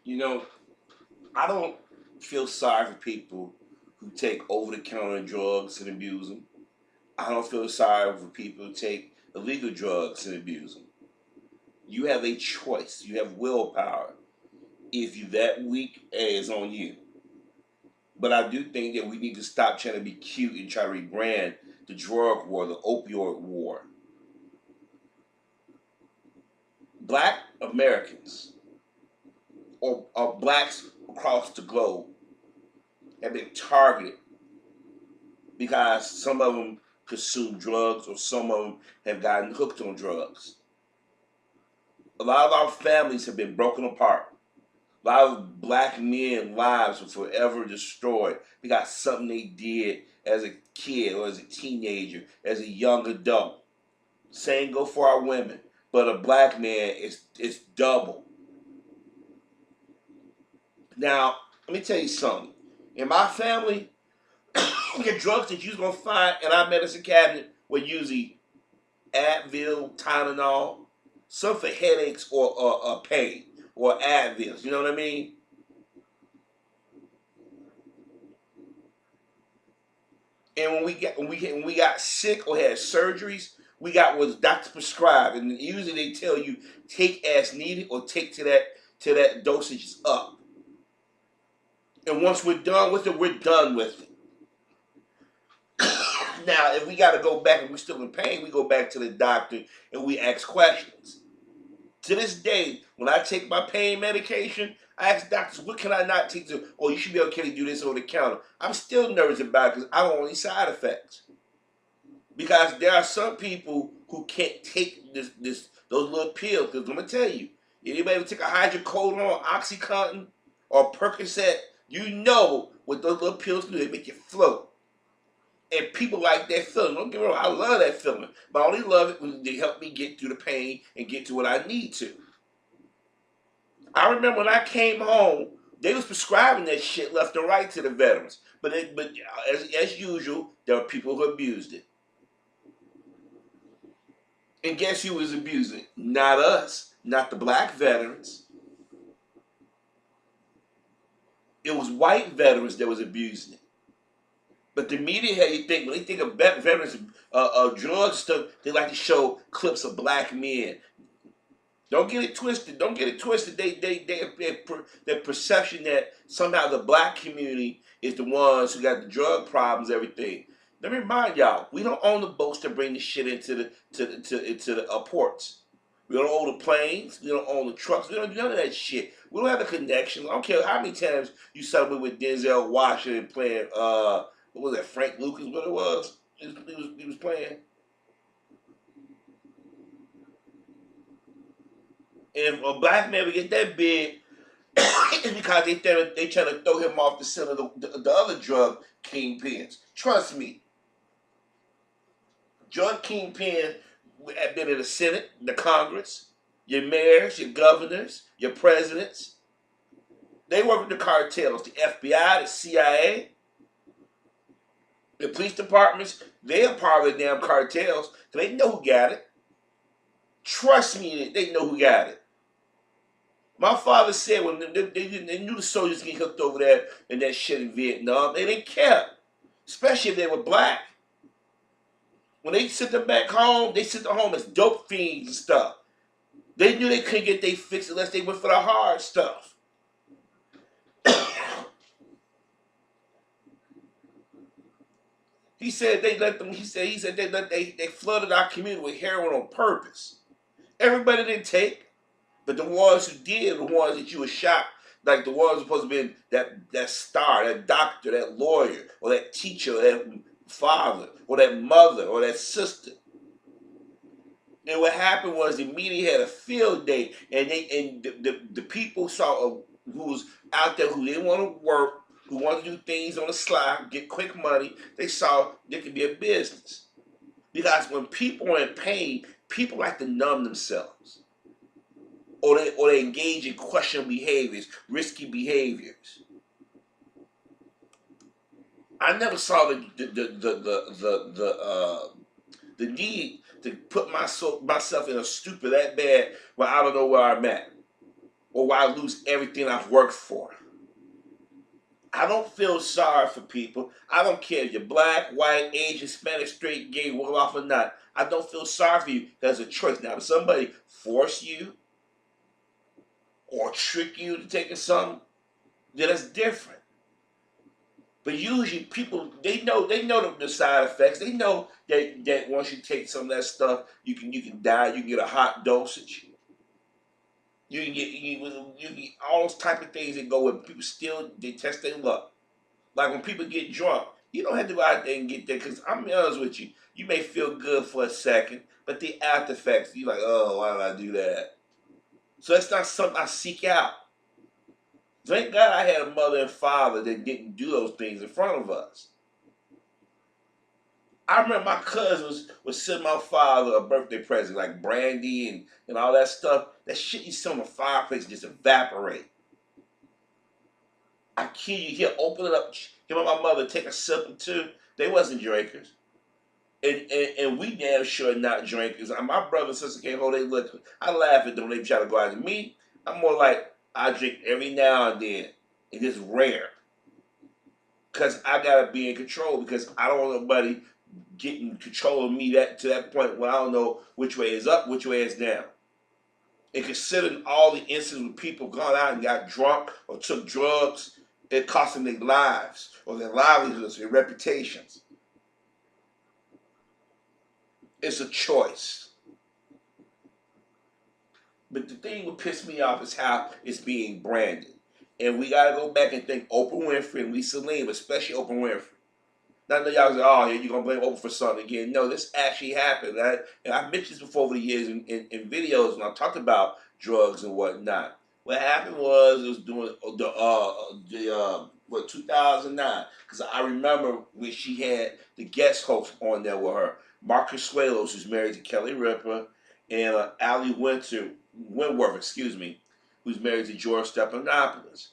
You know, I don't feel sorry for people who take over-the-counter drugs and abuse them. I don't feel sorry for people who take illegal drugs and abuse them. You have a choice. You have willpower. If you're that weak, it's on you. But I do think that we need to stop trying to be cute and try to rebrand the drug war, the opioid war. Black Americans or blacks across the globe have been targeted because some of them consume drugs or some of them have gotten hooked on drugs. A lot of our families have been broken apart. A lot of black men lives were forever destroyed because something they did as a kid or as a teenager, as a young adult. Same go for our women. But a black man is double. Now, let me tell you something. In my family, the drugs that you're gonna find in our medicine cabinet were usually Advil, Tylenol, some for headaches or pain, or Advils. You know what I mean? And when we got sick or had surgeries, we got what doctor prescribed, and usually they tell you take as needed or take to that dosage is up. And once we're done with it, we're done with it. Now, if we got to go back and we're still in pain, we go back to the doctor and we ask questions. To this day, when I take my pain medication, I ask doctors, what can I not take to? Oh, you should be okay to do this over the counter. I'm still nervous about it because I don't want any side effects. Because there are some people who can't take those little pills. Because I'm gonna tell you, anybody who take a hydrocodone, OxyContin, or Percocet, you know what those little pills do. They make you float. And people like that feeling. Don't get me wrong, I love that feeling. But I only love it when they help me get through the pain and get to what I need to. I remember when I came home, they was prescribing that shit left and right to the veterans. But as usual, there were people who abused it. And guess who was abusing it? Not us, not the black veterans. It was white veterans that was abusing it. But the media had you think when they think of veterans drug stuff, they like to show clips of black men. Don't get it twisted. Don't get it twisted. Their perception that somehow the black community is the ones who got the drug problems, everything. Let me remind y'all, we don't own the boats to bring the shit into the ports. We don't own the planes. We don't own the trucks. We don't do none of that shit. We don't have a connection. I don't care how many times you saw me with Denzel Washington playing. What was that? Frank Lucas? What it was? He was playing. And if a black man would get that big, it's because they trying to throw him off the scent of the other drug kingpins. Trust me, drug kingpin have been in the Senate, the Congress, your mayors, your governors, your presidents. They work with the cartels, the FBI, the CIA, the police departments. They are part of the damn cartels. So they know who got it. Trust me, they know who got it. My father said when they knew the soldiers get hooked over there and that shit in Vietnam, they didn't care, especially if they were black. When they sent them back home, they sent them home as dope fiends and stuff. They knew they couldn't get their fix unless they went for the hard stuff. He said they let them. He said they flooded our community with heroin on purpose. Everybody didn't take. But the ones who did, the ones that you were shocked, like the ones supposed to be that star, that doctor, that lawyer, or that teacher, or that father, or that mother, or that sister. And what happened was the media had a field day, and the people saw who was out there who didn't want to work, who wanted to do things on the slide, get quick money. They saw there could be a business because when people are in pain, people like to numb themselves. Or they engage in questionable behaviors, risky behaviors. I never saw the need to put myself in a stupor that bad where I don't know where I'm at. or why lose everything I've worked for? I don't feel sorry for people. I don't care if you're black, white, Asian, Spanish, straight, gay, well off or not. I don't feel sorry for you. There's a choice. Now, if somebody force you or trick you to taking something, then it's different. But usually people they know the side effects. They know that once you take some of that stuff, you can die. You can get a hot dosage. You can get all those type of things that go with people. Still, they test their luck. Like when people get drunk, you don't have to go out there and get there. Because I'm be honest with you, you may feel good for a second, but the after effects, you're like, oh, why did I do that? So that's not something I seek out. Thank God I had a mother and father that didn't do those things in front of us. I remember my cousins would send my father a birthday present, like brandy and all that stuff. That shit you see on the fireplace just evaporate. I kid you, he'll open it up, him and my mother take a sip or two. They wasn't drinkers. And we damn sure not drinkers. My brother and sister came home, they look, I laugh at them when they try to go out. And me, I'm more like, I drink every now and then. And it's rare. Because I got to be in control because I don't want nobody getting control of me to that point when I don't know which way is up, which way is down. And considering all the incidents where people gone out and got drunk or took drugs, it cost them their lives or their livelihoods, their reputations. It's a choice. But the thing that pissed me off is how it's being branded. And we got to go back and think Oprah Winfrey and Lisa Ling, especially Oprah Winfrey. Not that y'all say, oh, yeah, you're going to blame Oprah for something again. No, this actually happened. And I've mentioned this before over the years in videos when I talked about drugs and whatnot. What happened was it was during 2009. Because I remember when she had the guest host on there with her. Marcus Suelos, who's married to Kelly Ripa, and Allie Wentworth, who's married to George Stephanopoulos.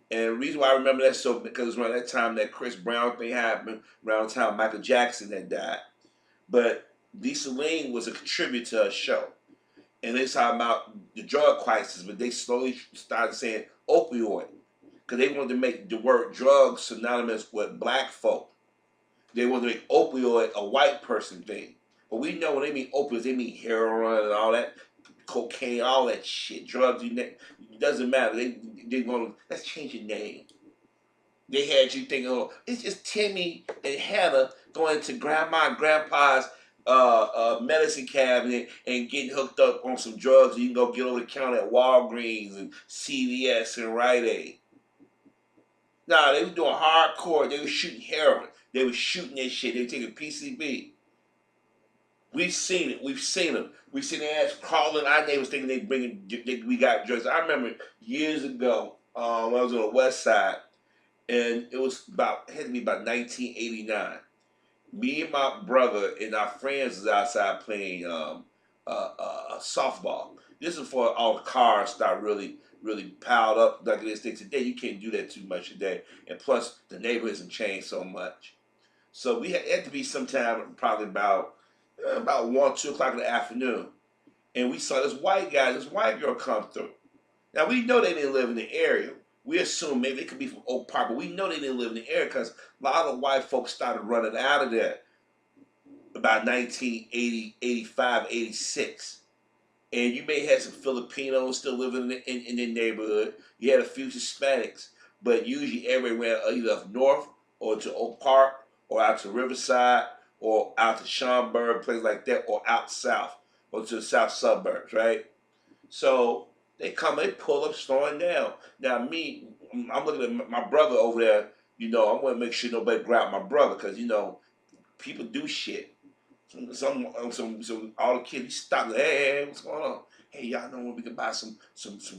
And the reason why I remember that so because it was around that time that Chris Brown thing happened, around the time Michael Jackson had died. But Lisa Ling was a contributor to her show. And they talking about the drug crisis, but they slowly started saying opioid. Because they wanted to make the word drugs synonymous with black folk. They wanted to make opioid a white person thing. But we know when they mean opioids, they mean heroin and all that, cocaine, all that shit, drugs. It doesn't matter. They want to, let's change your name. They had you thinking, oh, it's just Timmy and Hannah going to grandma and grandpa's medicine cabinet and getting hooked up on some drugs. You can go get over the counter at Walgreens and CVS and Rite Aid. Nah, they were doing hardcore. They were shooting heroin. They were shooting that shit. They were taking PCB. We've seen it. We've seen them. We've seen their ass crawling our neighbors thinking we got drugs. I remember years ago when I was on the west side, and it had to be about 1989. Me and my brother and our friends was outside playing softball. This is before all the cars start really piled up like it is today. You can't do that too much today. And plus, the neighborhood hasn't changed so much. So we had to be sometime probably about 1, 2 o'clock in the afternoon. And we saw this white girl come through. Now, we know they didn't live in the area. We assume maybe they could be from Oak Park, but we know they didn't live in the area because a lot of white folks started running out of there about 1980, 85, 86. And you may have some Filipinos still living in the neighborhood. You had a few Hispanics, but usually everywhere either up north or to Oak Park or out to Riverside or out to Schaumburg, places like that, or out south or to the south suburbs, right? So they pull up, slowing down. Now me, I'm looking at my brother over there. I want to make sure nobody grab my brother because people do shit. Some all the kids stop. Hey, what's going on? Hey, y'all know where we can buy some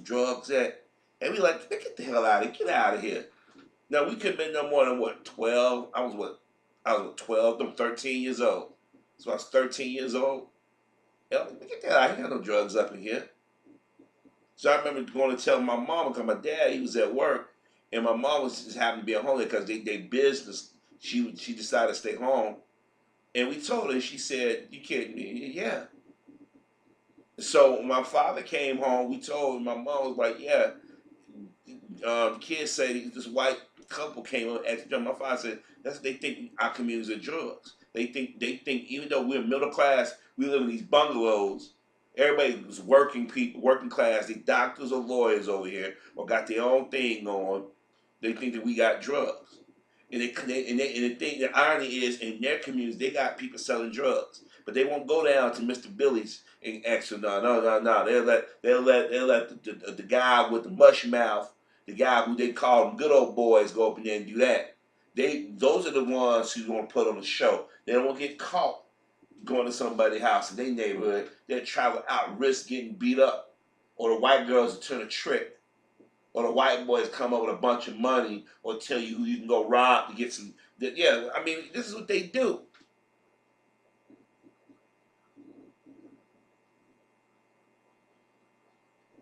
drugs at? And we like, get the hell out of here, get out of here. Now we could have been no more than 12. I was 12. I'm 13 years old. So I was 13 years old. Get that out. I ain't got no drugs up in here. So I remember going to tell my mom because my dad, he was at work, and my mom was just happened to be at home because they business. She decided to stay home, and we told her. She said, "You kidding me?" Yeah. So when my father came home, we told my mom was like, yeah, kids say this white couple came up and asked them. My father said that's they think our communities are drugs. They think even though we're middle class, we live in these bungalows. Everybody was working people, working class. They doctors or lawyers over here or got their own thing going. They think that we got drugs. And the irony is in their communities they got people selling drugs, but they won't go down to Mr. Billy's and ask them, no. They'll let the guy with the mush mouth, the guy who they call them good old boys, go up in there and do that. Those are the ones who want to put on the show. They don't want to get caught going to somebody's house in their neighborhood. They'll travel out, risk getting beat up, or the white girls will turn a trick, or the white boys come up with a bunch of money or tell you who you can go rob to get some. Yeah, I mean, this is what they do.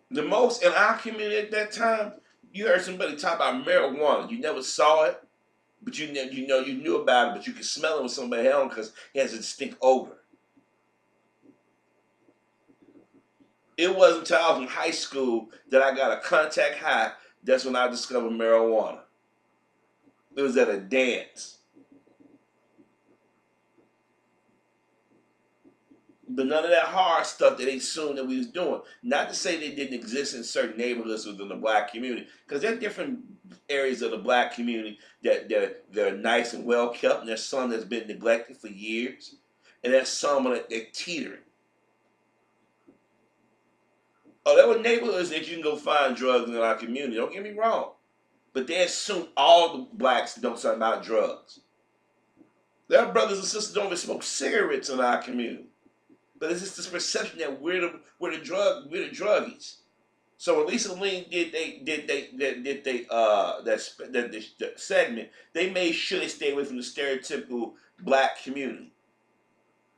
The most in our community at that time, you heard somebody talk about marijuana. You never saw it, but you knew about it, but you could smell it when somebody held because it has a distinct odor. It wasn't until I was in high school that I got a contact high. That's when I discovered marijuana. It was at a dance. But none of that hard stuff that they assumed that we was doing. Not to say they didn't exist in certain neighborhoods within the black community, because there are different areas of the black community that are nice and well kept, and there's some that's been neglected for years, and there's some that they're teetering. Oh, there were neighborhoods that you can go find drugs in our community. Don't get me wrong, but they assume all the blacks know something about drugs. There are brothers and sisters don't even smoke cigarettes in our community. But it's just this perception that we're the druggies. So when Lisa Ling that segment, they made sure they stay away from the stereotypical black community.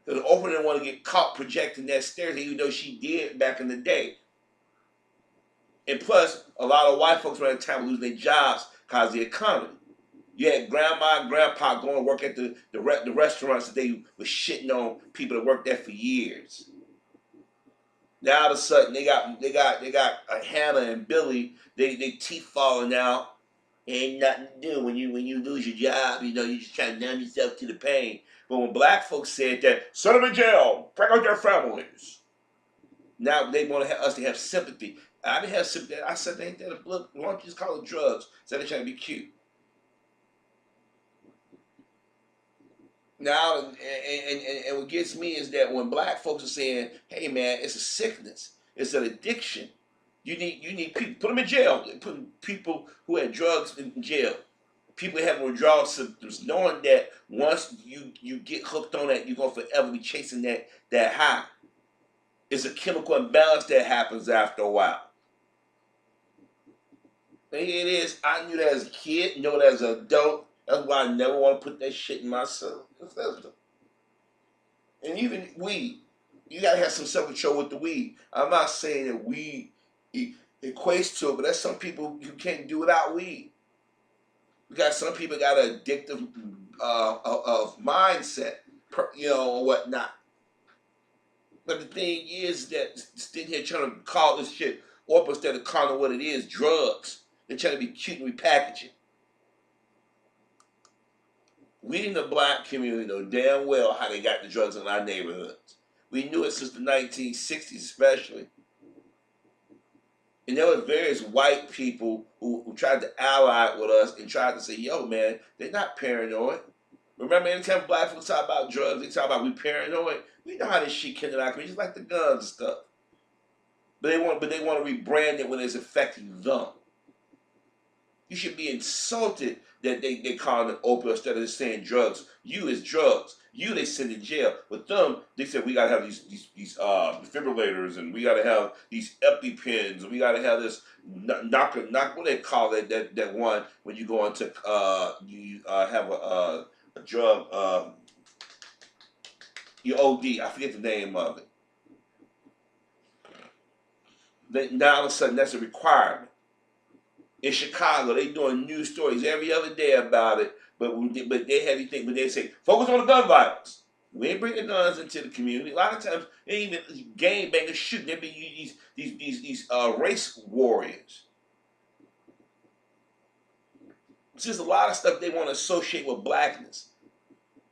Because Oprah didn't want to get caught projecting that stereotype, even though she did back in the day. And plus, a lot of white folks around the time losing their jobs because of the economy. You had grandma and grandpa going to work at the restaurants that they were shitting on people that worked there for years. Now all of a sudden they got Hannah and Billy. They teeth falling out. Ain't nothing to do when you lose your job. You just trying to numb yourself to the pain. But when black folks said that, send them in jail, break out their families. Now they want us to have sympathy. I didn't have sympathy. I said, ain't that a look? Why don't you just call it drugs? So they're trying to be cute. Now, and what gets me is that when black folks are saying, "Hey, man, it's a sickness, it's an addiction. You need people put them in jail. They put people who had drugs in jail. People having withdrawal symptoms, knowing that once you get hooked on that, you're gonna forever be chasing that high. It's a chemical imbalance that happens after a while. And here it is. I knew that as a kid, know that as an adult. That's why I never want to put that shit in my system. And even weed, you gotta have some self control with the weed. I'm not saying that weed equates to it, but there's some people you can't do without weed. We got some people got an addictive of mindset, or whatnot. But the thing is that sitting here trying to call this shit up instead of calling it what it is, drugs. They're trying to be cute and repackage it. We in the black community know damn well how they got the drugs in our neighborhoods. We knew it since the 1960s especially. And there were various white people who tried to ally with us and tried to say, yo, man, they're not paranoid. Remember, anytime black folks talk about drugs, they talk about we paranoid. We know how this shit can our community, just like the guns and stuff. But they want to rebrand it when it's affecting them. You should be insulted that they call it opioid instead of just saying drugs. You is drugs. You they send in jail. With them, they said we gotta have these defibrillators and we gotta have these EpiPens and we gotta have this knock what they call it that one when you go into you have a drug you OD. I forget the name of it. Now all of a sudden that's a requirement. In Chicago, they doing news stories every other day about it, but they have you think, but they say focus on the gun violence. We ain't bringing guns into the community. A lot of times, they ain't even gang bangers shooting. They be these race warriors. It's just a lot of stuff they want to associate with blackness.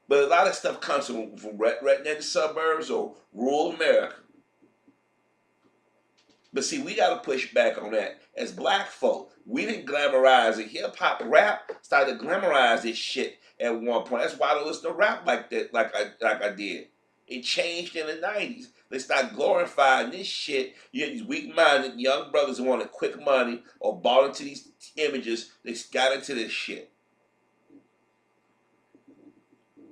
But a lot of stuff comes from right near the suburbs or rural America. But see, we got to push back on that. As black folk, we didn't glamorize it. Hip hop rap started to glamorize this shit at one point. That's why I don't listen to rap like that, like I did. It changed in the 90s. They started glorifying this shit. You had these weak-minded young brothers who wanted quick money or bought into these images. They got into this shit.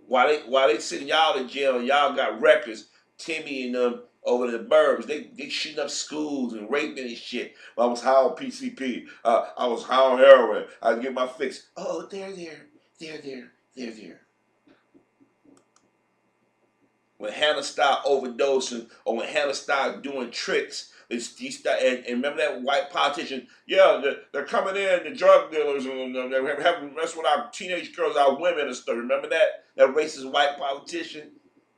While they sitting y'all in jail and y'all got records, Timmy and them over the burbs, they shooting up schools and raping and shit. I was high on PCP. I was high on heroin. I get my fix. Oh, they're there. When Hannah started overdosing or when Hannah started doing tricks, and remember that white politician? Yeah, they're coming in, the drug dealers, and they're having mess with our teenage girls, our women and stuff. Remember that? That racist white politician?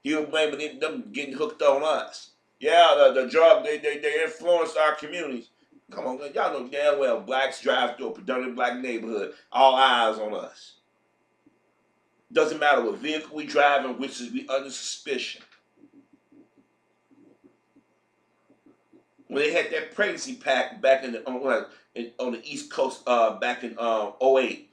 He was blaming them getting hooked on us. Yeah, the drug, they influenced our communities. Come on, y'all know damn well blacks drive through a predominantly black neighborhood. All eyes on us. Doesn't matter what vehicle we drive in, which is we under suspicion. When they had that pregnancy pack back on the East Coast back in '08,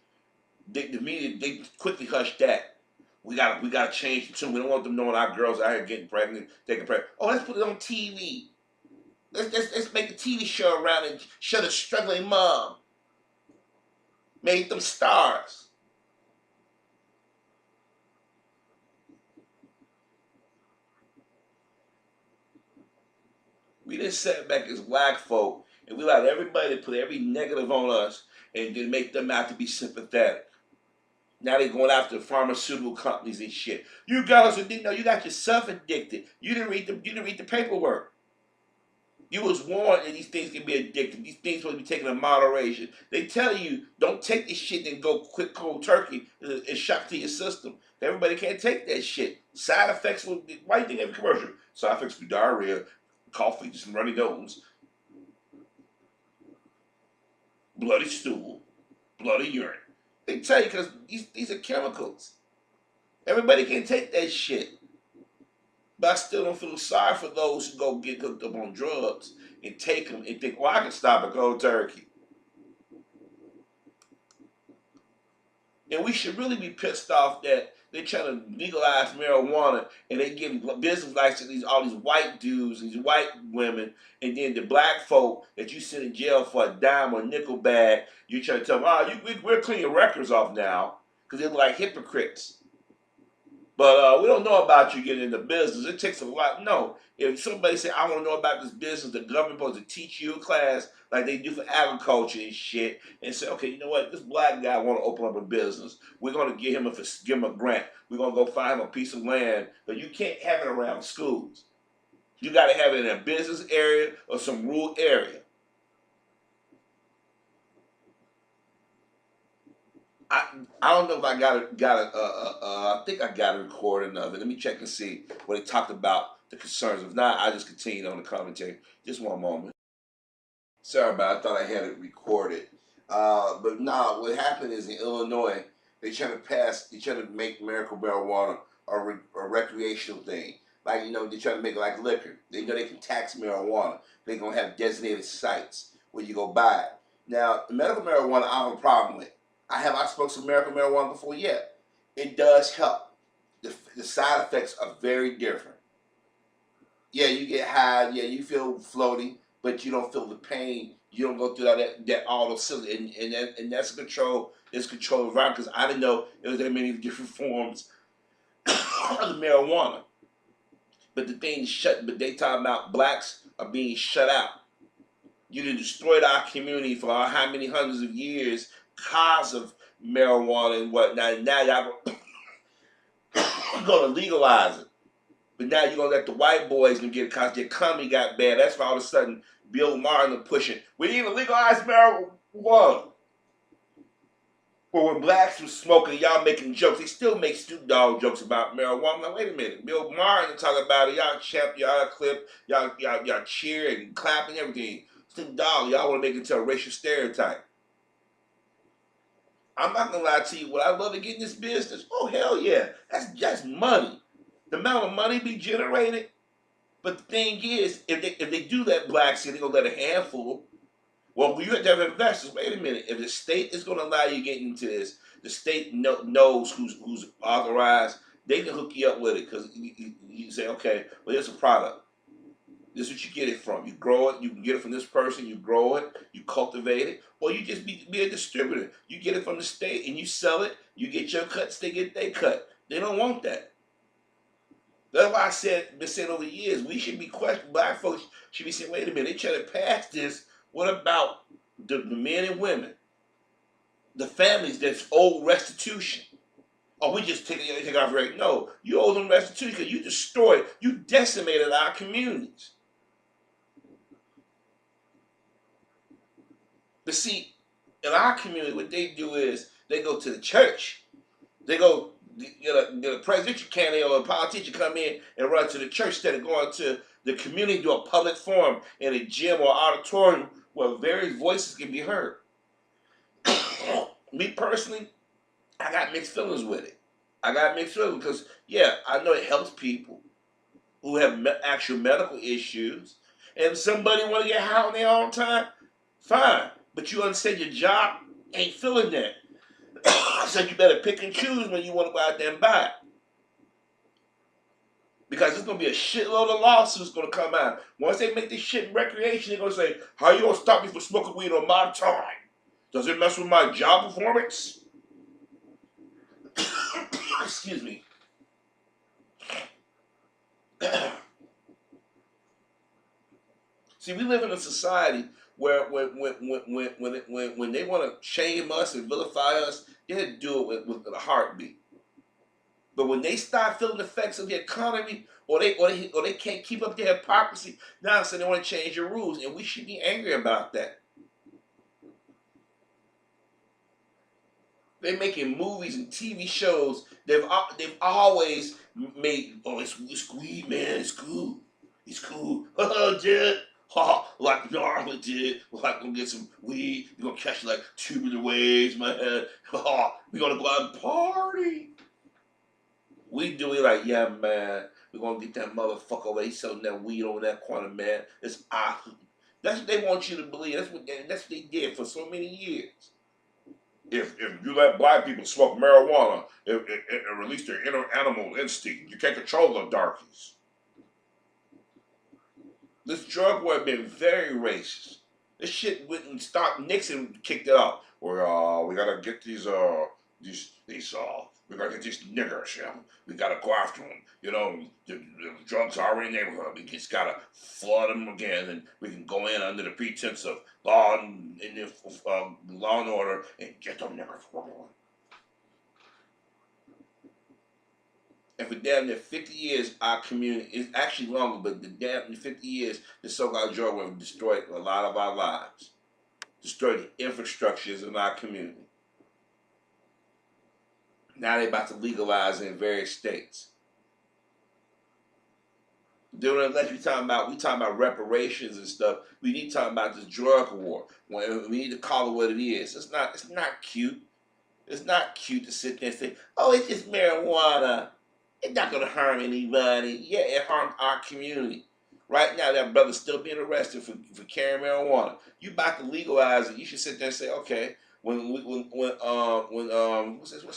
the media they quickly hushed that. We gotta change the tune. We don't want them knowing our girls out here getting pregnant, taking pregnant. Oh, let's put it on TV. Let's make a TV show around and show the struggling mom. Make them stars. We just sat back as black folk and we allowed everybody to put every negative on us and then make them out to be sympathetic. Now they're going after pharmaceutical companies and shit. You got us addicted. No, you got yourself addicted. You didn't read the paperwork. You was warned that these things can be addictive. These things supposed to be taken in moderation. They tell you don't take this shit and go quick cold turkey. It's shock to your system. Everybody can't take that shit. Side effects will. Why do you think every commercial? Side effects will be diarrhea, coffee, just runny nose, bloody stool, bloody urine. They tell you because these are chemicals. Everybody can take that shit. But I still don't feel sorry for those who go get hooked up on drugs and take them and think, well, I can stop a cold turkey. And we should really be pissed off that they're trying to legalize marijuana and they give business licenses to all these white dudes, these white women, and then the black folk that you send in jail for a dime or nickel bag, you try to tell them, we're cleaning your records off now because they're like hypocrites. But we don't know about you getting into business. It takes a lot. No, if somebody say, I want to know about this business, the government supposed to teach you a class like they do for agriculture and shit, and say, okay, you know what? This black guy want to open up a business. We're going to give him a grant. We're going to go find him a piece of land, but you can't have it around schools. You got to have it in a business area or some rural area. I don't know if I I think I got a recording of it. Let me check and see what they talked about the concerns. If not, I just continue on the commentary. Just one moment. Sorry about it. I thought I had it recorded. But nah, what happened is in Illinois, they're trying to make medical marijuana a recreational thing. Like, they're trying to make it like liquor. They know they can tax marijuana. They're going to have designated sites where you go buy it. Now, medical marijuana, I have a problem with. I spoke some medical marijuana before, yeah. It does help. The side effects are very different. Yeah, you get high, yeah, you feel floaty, but you don't feel the pain. You don't go through that all those symptoms, and that's control. It's controlled around because I didn't know there was that many different forms of marijuana. But the thing but they talking about blacks are being shut out. You done destroyed our community for how many hundreds of years because of marijuana and whatnot. Now y'all gonna legalize it. But now you're gonna let the white boys get it because their economy got bad. That's why all of a sudden Bill Martin are pushing. We need to legalize marijuana. But when blacks was smoking, y'all making jokes. They still make Snoop Dogg jokes about marijuana. I'm like, wait a minute. Bill Martin talk about it. Y'all champ, y'all clip, y'all cheer and clap and everything. Snoop Dogg, y'all want to make it into a racial stereotype. I'm not gonna lie to you. Would I love to get in this business? Oh hell yeah. That's just money. The amount of money be generated. But the thing is, if they do let blacks in, they're gonna let a handful. Well, you have to have investors. Wait a minute. If the state is going to allow you to get into this, the state knows who's authorized. They can hook you up with it because you say, okay, well, here's a product. This is what you get it from. You grow it. You can get it from this person. You grow it. You cultivate it. Or you just be a distributor. You get it from the state and you sell it. You get your cuts. They get their cut. They don't want that. That's why been saying over the years, we should be questioning. Black folks should be saying, wait a minute, they try to pass this. What about the men and women, the families that's owe restitution? Or we just take off rate? No, you owe them restitution because you destroyed, you decimated our communities. But see, in our community, what they do is they go to the church. They go get a presidential candidate or a politician come in and run to the church instead of going to the community, do a public forum in a gym or auditorium where various voices can be heard. Me personally, I got mixed feelings with it. I got mixed feelings because, yeah, I know it helps people who have actual medical issues. And if somebody want to get high on their own time, fine. But you understand your job ain't feeling that. So you better pick and choose when you want to go out there and buy it. Because there's going to be a shitload of lawsuits going to come out. Once they make this shit recreation, they're going to say, how you going to stop me from smoking weed on my time? Does it mess with my job performance? Excuse me. See, we live in a society where when they want to shame us and vilify us, they do it with a heartbeat. But when they start feeling the effects of the economy, or they can't keep up their hypocrisy, now so they want to change the rules, and we should be angry about that. They're making movies and TV shows. They've always made, oh, it's weed, man, it's cool, oh, dude. Like Darla did, we're like gonna get some weed. We're gonna catch like tubular waves, man. We're gonna go out and party. We do it like, yeah, man. We're gonna get that motherfucker away selling that weed on that corner, man. It's awesome. That's what they want you to believe. That's what they did for so many years. If you let black people smoke marijuana, it release their inner animal instinct. You can't control the darkies. This drug war has been very racist. This shit wouldn't stop. Nixon kicked it off. We gotta get these we gotta get these niggers, you know. We gotta go after them. You know, the drugs are in the neighborhood. We just gotta flood them again, and we can go in under the pretense of law and order and get them niggers. And for damn near 50 years, our community, is actually longer, but the damn near 50 years, the so-called drug war destroyed a lot of our lives, destroyed the infrastructures in our community. Now they're about to legalize it in various states. During the election, we talking about reparations and stuff. We need to talk about this drug war. We need to call it what it is. It's not cute. It's not cute to sit there and say, oh, it's just marijuana. It's not going to harm anybody. Yeah, it harmed our community. Right now, that brother's still being arrested for carrying marijuana. You about to legalize it. You should sit there and say, okay, what's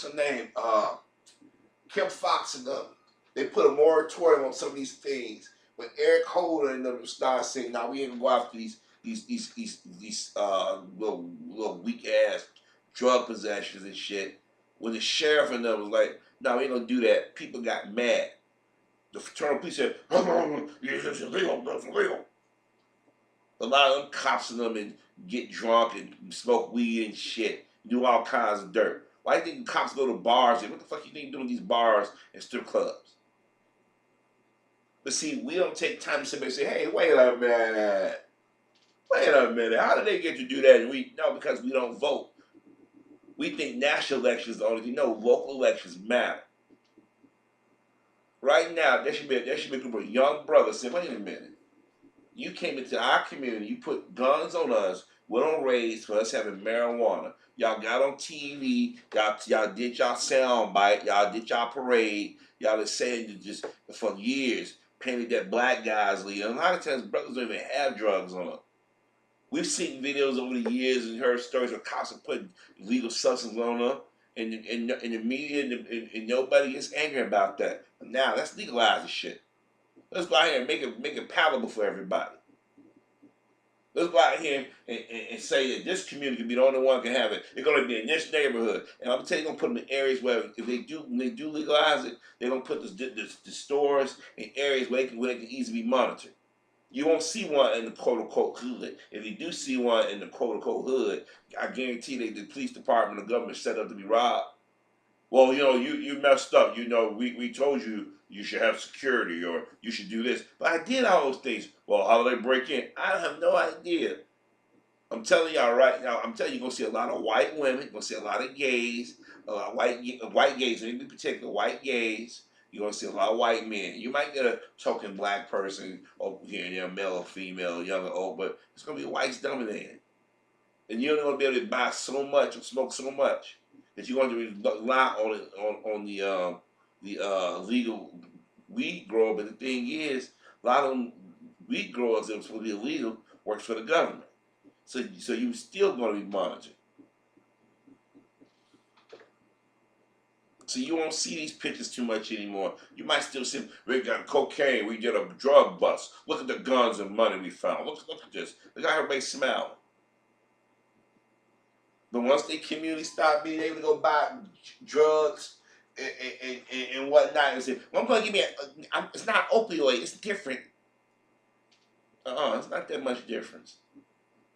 her name? Kim Fox and them. They put a moratorium on some of these things. When Eric Holder and them start saying, "Now we ain't gonna go after these little weak ass drug possessions and shit." When the sheriff and them was like, "No, we ain't gonna do that," people got mad. The fraternal police said, "It's illegal. That's illegal." A lot of them cops and them and get drunk and smoke weed and shit, do all kinds of dirt. Why do you think cops go to bars? And what the fuck you think doing these bars and strip clubs? But see, we don't take time to sit there and say, hey, wait a minute. Wait a minute. How did they get to do that? And no, because we don't vote. We think national elections are the only thing. No, local elections matter. Right now, there should be a group of young brothers saying, wait a minute. You came into our community, you put guns on us, went on raids for us having marijuana. Y'all got on TV, y'all did y'all sound bite, y'all did y'all parade, y'all been saying that just for years, painted that black guys lead. And a lot of times brothers don't even have drugs on them. We've seen videos over the years and heard stories where cops are putting illegal substances on them, and the media and nobody gets angry about that. But now let's legalize the shit. Let's go out here and make it palatable for everybody. Let's go out here and say that this community can be the only one that can have it. It's going to be in this neighborhood, and I'm telling you, they're going to put them in areas where if when they do legalize it, they're going to put the stores in areas where they can easily be monitored. You won't see one in the quote unquote hood. If you do see one in the quote unquote hood, I guarantee that the police department or government set up to be robbed. Well, you messed up. We told you you should have security or you should do this. But I did all those things. Well, how do they break in? I have no idea. I'm telling y'all right now, you're going to see a lot of white women. You're going to see a lot of gays, a lot of white gays, in particular white gays. You're going to see a lot of white men. You might get a token black person over here and there, male or female, young or old, but it's going to be whites dominating. And you're only going to be able to buy so much or smoke so much that you're going to rely on the legal weed grower. But the thing is, a lot of them weed growers that are supposed to be illegal works for the government. So you're still going to be monitored. So you won't see these pictures too much anymore. You might still see, we got cocaine, we did a drug bust. Look at the guns and money we found. Look at this. Look how everybody smiling. But once the community start being able to go buy drugs and whatnot, and say, well, I'm going to give me it's not opioid, it's different. It's not that much difference.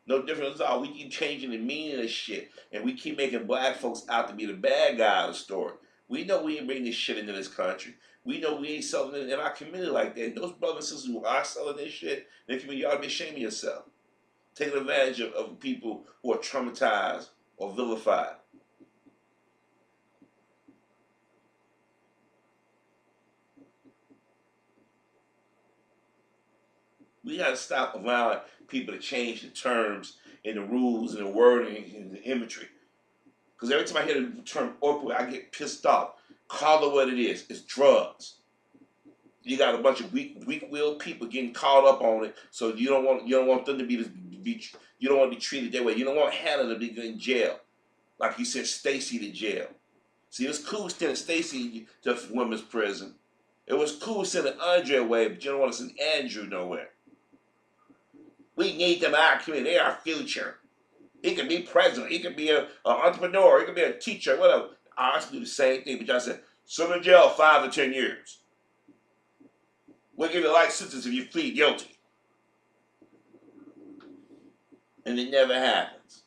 No difference at all. We keep changing the meaning of shit, and we keep making black folks out to be the bad guy of the story. We know we ain't bringing this shit into this country. We know we ain't selling it in our community like that. And those brothers and sisters who are selling this shit, they can be, you ought to be ashamed of yourself. Taking advantage of people who are traumatized or vilified. We got to stop allowing people to change the terms and the rules and the wording and the imagery. Because every time I hear the term opioid, I get pissed off. Call it what it is. It's drugs. You got a bunch of weak-willed people getting caught up on it, so you don't want them to be you don't want to be treated that way. You don't want Hannah to be in jail, like you sent Stacy to jail. See, it was cool sending Stacy to women's prison. It was cool sending Andre away, but you don't want to send Andrew nowhere. We need them in our community. They're our future. He could be president. He could be an entrepreneur. He could be a teacher. Whatever. I also do the same thing, but y'all said, send in jail 5 to 10 years. We'll give you a life sentence if you plead guilty. And it never happens.